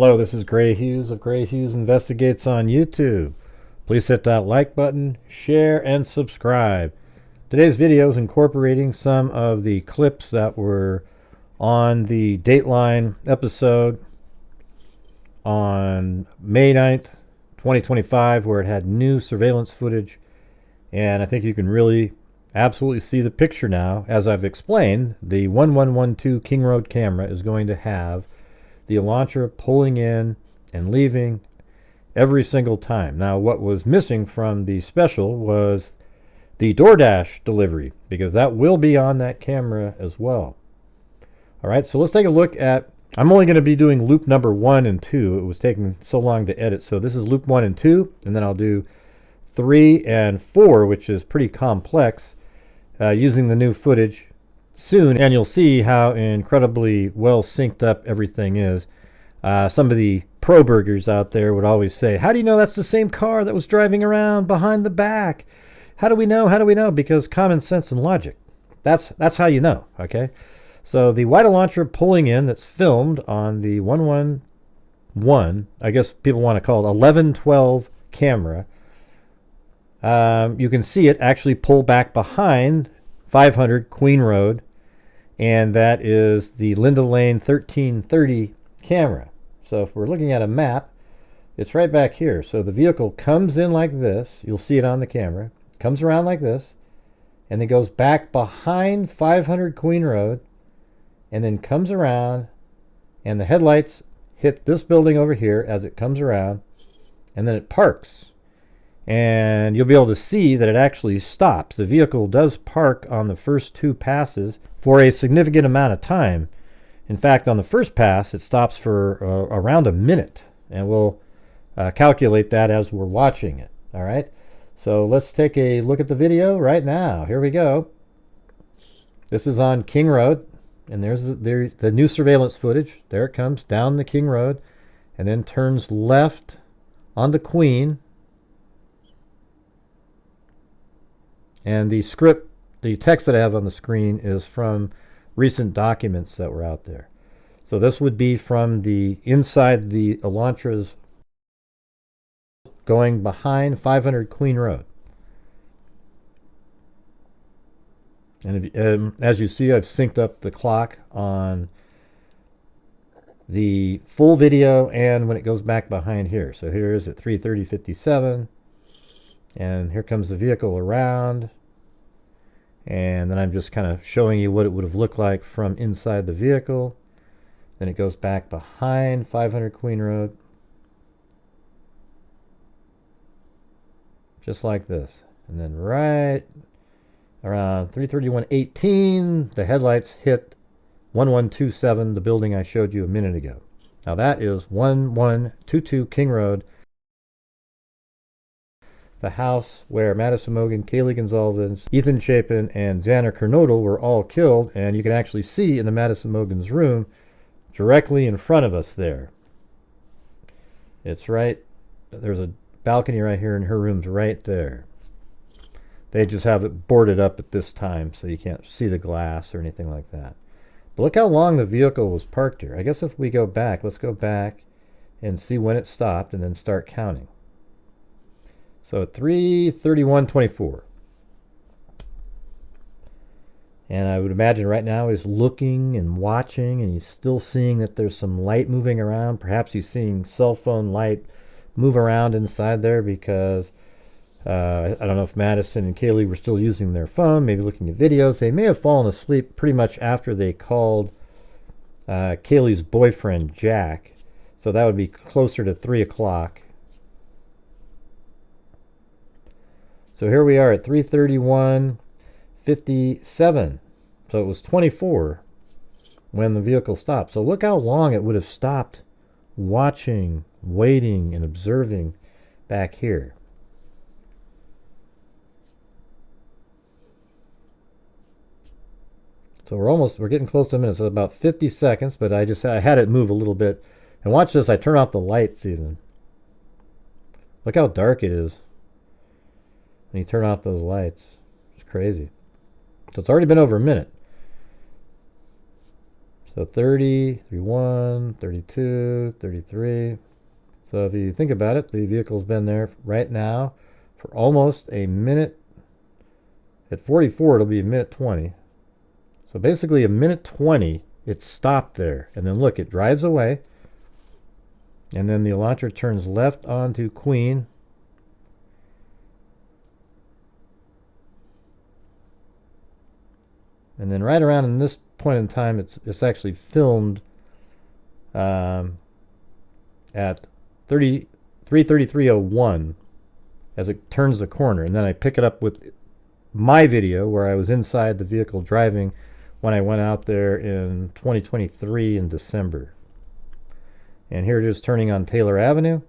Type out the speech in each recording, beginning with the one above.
Hello, this is Grant Hughes of Grant Hughes Investigates on YouTube. Please hit that like button, share, and subscribe. Today's video is incorporating some of the clips that were on the Dateline episode on May 9th, 2025, where it had new surveillance footage. And I think you can really absolutely see the picture now. As I've explained, the 1112 King Road camera is going to have the Elantra pulling in and leaving every single time. Now, what was missing from the special was the DoorDash delivery, because that will be on that camera as well. All right, so let's take a look at, I'm only going to be doing loop number 1 and 2. It was taking so long to edit. So this is loop 1 and 2, and then I'll do 3 and 4, which is pretty complex, using the new footage soon, and you'll see how incredibly well synced up everything is. Some of the pro burgers out there would always say, how do you know that's the same car that was driving around behind the back? How do we know? How do we know? Because common sense and logic. That's how you know, okay? So the white Elantra pulling in that's filmed on the 111, I guess people want to call it 1112 camera, you can see it actually pull back behind 500 Queen Road, and that is the Linda Lane 1330 camera. So if we're looking at a map, it's right back here. So the vehicle comes in like this. You'll see it on the camera. Comes around like this, and then goes back behind 500 Queen Road, and then comes around, and the headlights hit this building over here as it comes around, and then it parks. And you'll be able to see that it actually stops. The vehicle does park on the first 2 passes for a significant amount of time. In fact, on the first pass, it stops for around a minute, and we'll calculate that as we're watching it. All right, so let's take a look at the video right now. Here we go. This is on King Road, and there's the new surveillance footage. There it comes down the King Road, and then turns left onto Queen. And the script, the text that I have on the screen is from recent documents that were out there. So this would be from the inside the Elantras going behind 500 Queen Road. And if, as you see, I've synced up the clock on the full video and when it goes back behind here. So here is at 3:30:57, and here comes the vehicle around. And then I'm just kind of showing you what it would have looked like from inside the vehicle. Then it goes back behind 500 Queen Road. Just like this. And then right around 3:31:18, the headlights hit 1127, the building I showed you a minute ago. Now that is 1122 King Road, the house where Madison Mogan, Kaylee Gonzalez, Ethan Chapin, and Xander Kernodle were all killed. And you can actually see in the Madison Mogan's room directly in front of us there. It's right, there's a balcony right here, and her room's right there. They just have it boarded up at this time, so you can't see the glass or anything like that. But look how long the vehicle was parked here. I guess if we go back, let's go back and see when it stopped and then start counting. So at 3:31:24. And I would imagine right now he's looking and watching, and he's still seeing that there's some light moving around. Perhaps he's seeing cell phone light move around inside there because I don't know if Madison and Kaylee were still using their phone, maybe looking at videos. They may have fallen asleep pretty much after they called Kaylee's boyfriend, Jack. So that would be closer to 3 o'clock. So here we are at 3:31:57. So it was 24 when the vehicle stopped. So look how long it would have stopped watching, waiting, and observing back here. So we're getting close to a minute. So about 50 seconds, but I had it move a little bit. And watch this, I turn off the lights even. Look how dark it is. And you turn off those lights. It's crazy. So it's already been over a minute. So 30, 31, 32, 33. So if you think about it, the vehicle's been there right now for almost a minute. At 44, it'll be a minute 20. So basically a minute 20, it stopped there. And then look, it drives away. And then the Elantra turns left onto Queen. And then right around in this point in time, it's actually filmed at 3:33:01 as it turns the corner. And then I pick it up with my video where I was inside the vehicle driving when I went out there in 2023 in December. And here it is turning on Taylor Avenue,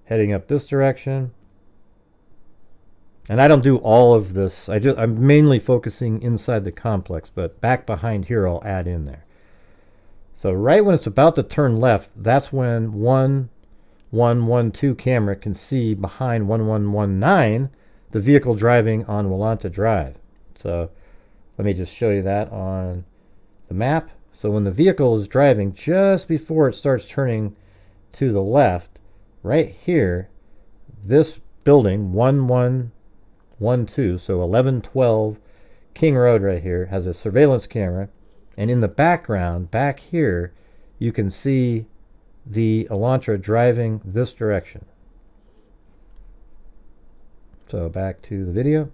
heading up this direction. And I don't do all of this. I'm mainly focusing inside the complex, but back behind here I'll add in there. So right when it's about to turn left, that's when 1112 camera can see behind 1119 the vehicle driving on Willanta Drive. So let me just show you that on the map. So when the vehicle is driving just before it starts turning to the left, right here, this building 1112, so 1112 King Road right here, has a surveillance camera. And in the background, back here, you can see the Elantra driving this direction. So back to the video.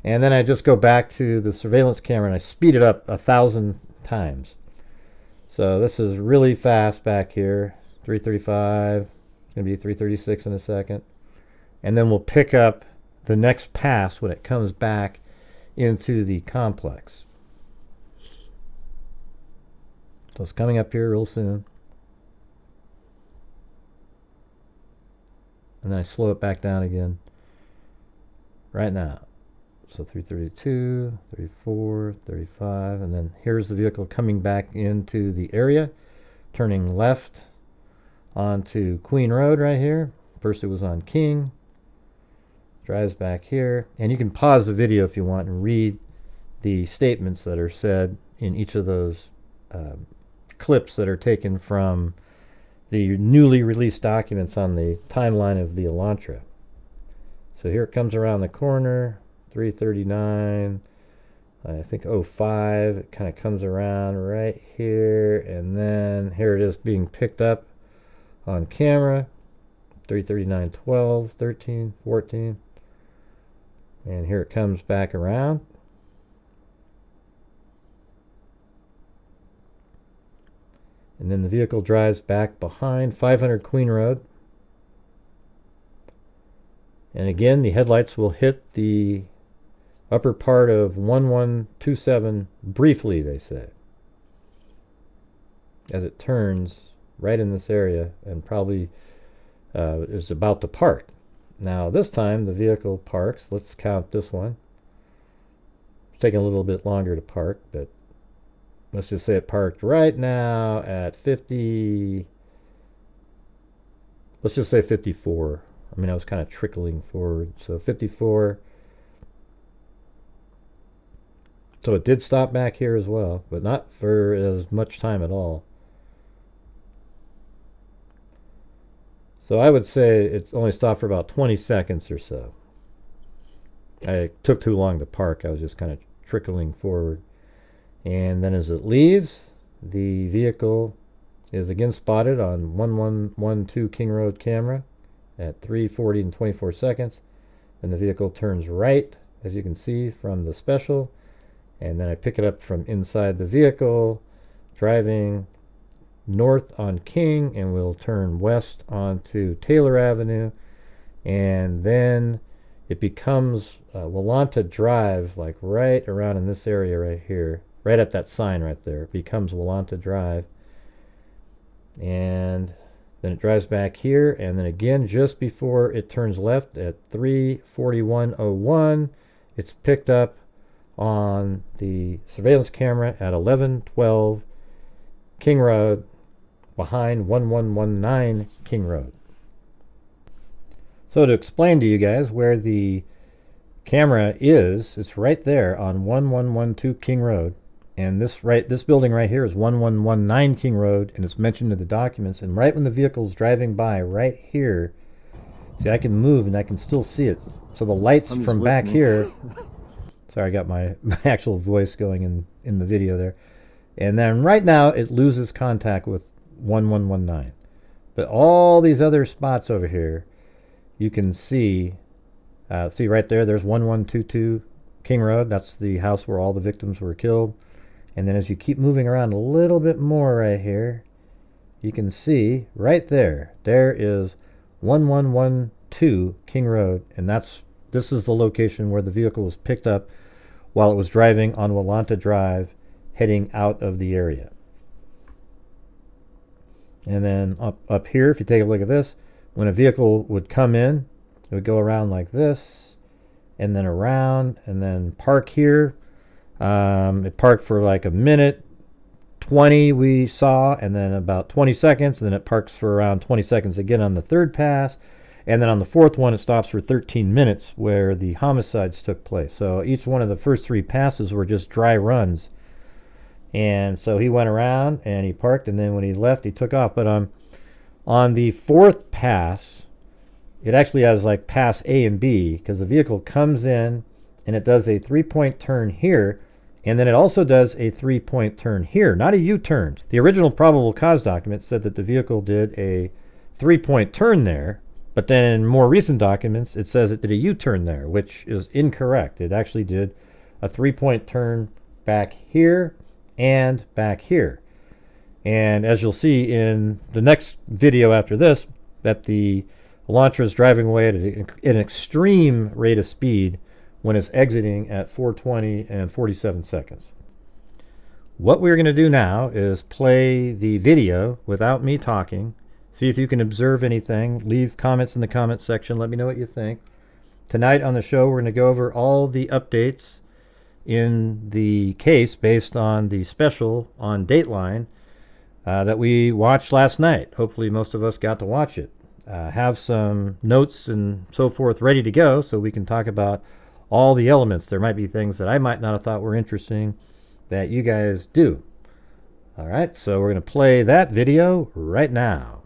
And then I just go back to the surveillance camera and I speed it up 1,000 times. So this is really fast back here. 335. It's going to be 336 in a second. And then we'll pick up the next pass when it comes back into the complex. So it's coming up here real soon. And then I slow it back down again right now. So 332, 34, 35, and then here's the vehicle coming back into the area, turning left onto Queen Road right here. First it was on King. Drives back here. And you can pause the video if you want and read the statements that are said in each of those clips that are taken from the newly released documents on the timeline of the Elantra. So here it comes around the corner, 339, I think 05. It kind of comes around right here, and then here it is being picked up on camera, 339, 12, 13, 14. And here it comes back around. And then the vehicle drives back behind 500 Queen Road. And again, the headlights will hit the upper part of 1127 briefly, they say, as it turns right in this area and probably is about to park. Now this time the vehicle parks. Let's count this one. It's taking a little bit longer to park, but let's just say it parked right now at 50. Let's just say 54. I mean, I was kind of trickling forward. So 54. So it did stop back here as well, but not for as much time at all. So I would say it's only stopped for about 20 seconds or so. I took too long to park. I was just kind of trickling forward. And then as it leaves, the vehicle is again spotted on 1112 King Road camera at 3:40 and 24 seconds. And the vehicle turns right, as you can see from the special. And then I pick it up from inside the vehicle, driving north on King, and we'll turn west onto Taylor Avenue. And then it becomes Willanta Drive, like right around in this area right here. Right at that sign right there. It becomes Willanta Drive. And then it drives back here. And then again, just before it turns left at 3:41:01, it's picked up on the surveillance camera at 1112 King Road behind 1119 King Road. So to explain to you guys where the camera is, it's right there on 1112 King Road. And this building right here is 1119 King Road, and it's mentioned in the documents. And right when the vehicle's driving by, right here, see, I can move and I can still see it. So the lights from back here. Sorry, I got my actual voice going in the video there. And then right now it loses contact with 1119. But all these other spots over here, you can see. See right there, there's 1122 King Road. That's the house where all the victims were killed. And then as you keep moving around a little bit more right here, you can see right there, there is 1112 King Road. And this is the location where the vehicle was picked up while it was driving on Walanta Drive, heading out of the area. And then up here, if you take a look at this, when a vehicle would come in, it would go around like this, and then around, and then park here. It parked for like a minute, 20 we saw, and then about 20 seconds, and then it parks for around 20 seconds again on the third pass. And then on the fourth one, it stops for 13 minutes where the homicides took place. So each one of the first three passes were just dry runs. And so he went around and he parked, and then when he left, he took off. But on the fourth pass, it actually has like pass A and B, because the vehicle comes in and it does a 3-point turn here, and then it also does a 3-point turn here, not a U-turn. The original probable cause document said that the vehicle did a 3-point turn there, but then in more recent documents it says it did a U-turn there, which is incorrect. It actually did a 3-point turn back here and back here. And as you'll see in the next video after this, that the Elantra is driving away at an extreme rate of speed when it's exiting at 4:20 and 47 seconds. What we're going to do now is play the video without me talking. See if you can observe anything. Leave comments in the comments section. Let me know what you think. Tonight on the show, we're going to go over all the updates in the case based on the special on Dateline that we watched last night. Hopefully most of us got to watch it. Have some notes and so forth ready to go so we can talk about all the elements. There might be things that I might not have thought were interesting that you guys do. All right, so we're going to play that video right now.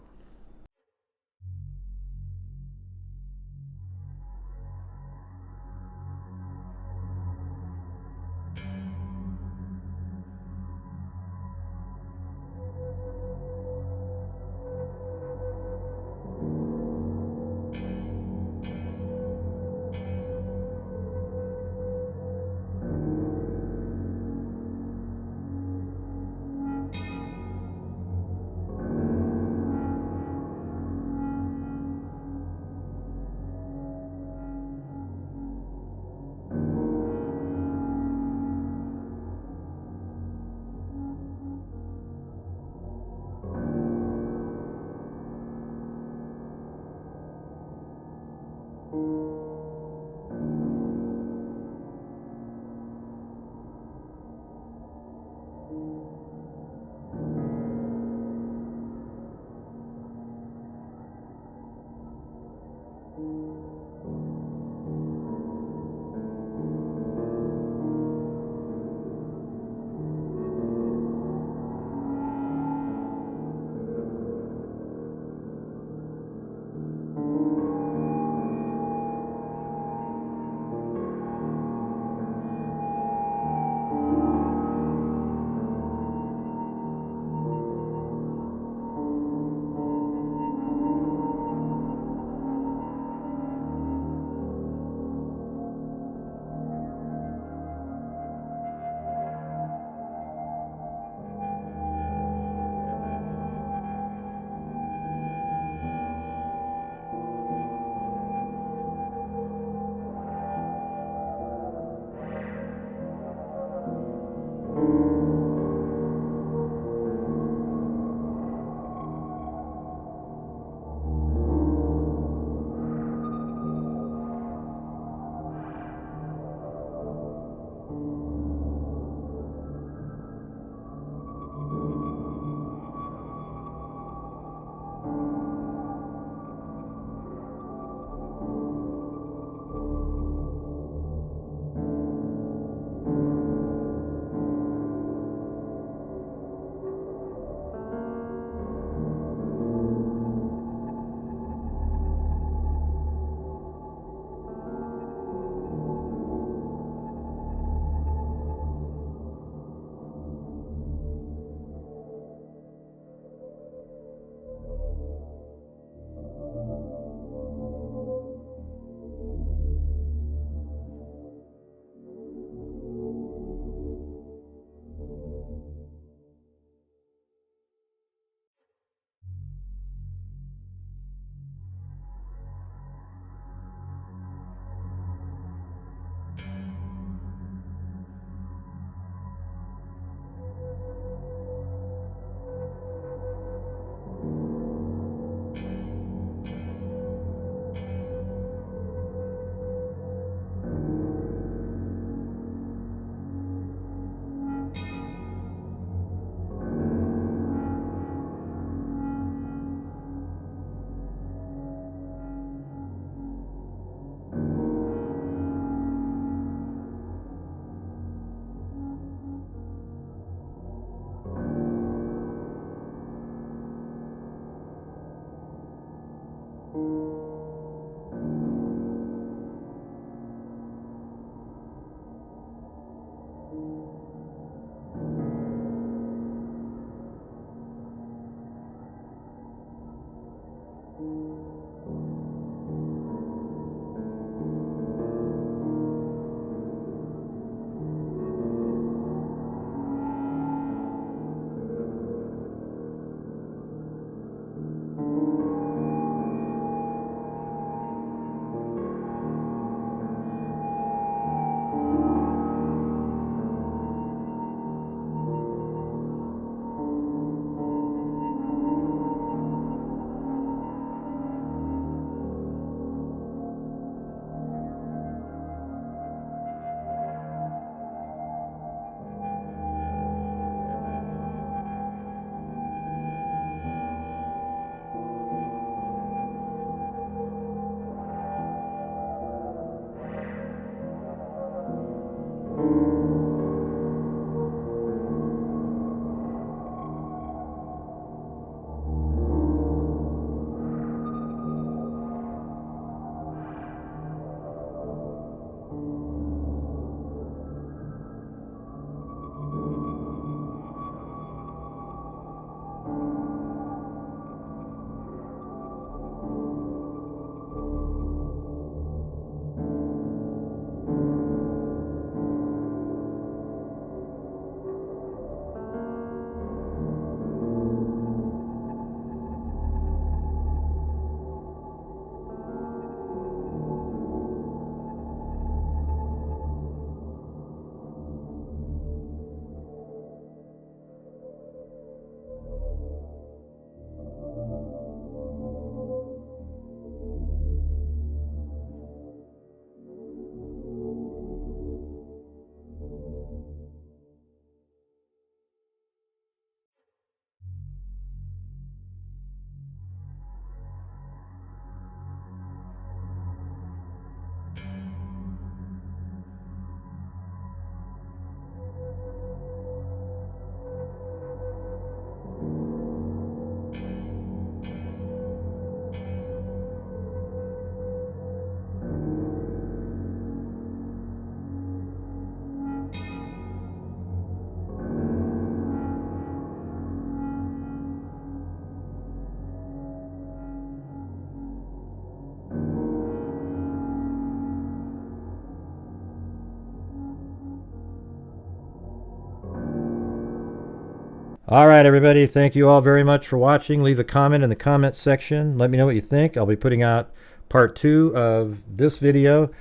All right, everybody. Thank you all very much for watching. Leave a comment in the comment section. Let me know what you think. I'll be putting out part 2 of this video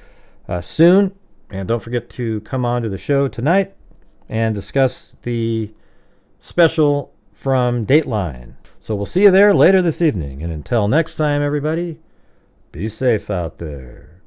soon. And don't forget to come on to the show tonight and discuss the special from Dateline. So we'll see you there later this evening. And until next time, everybody, be safe out there.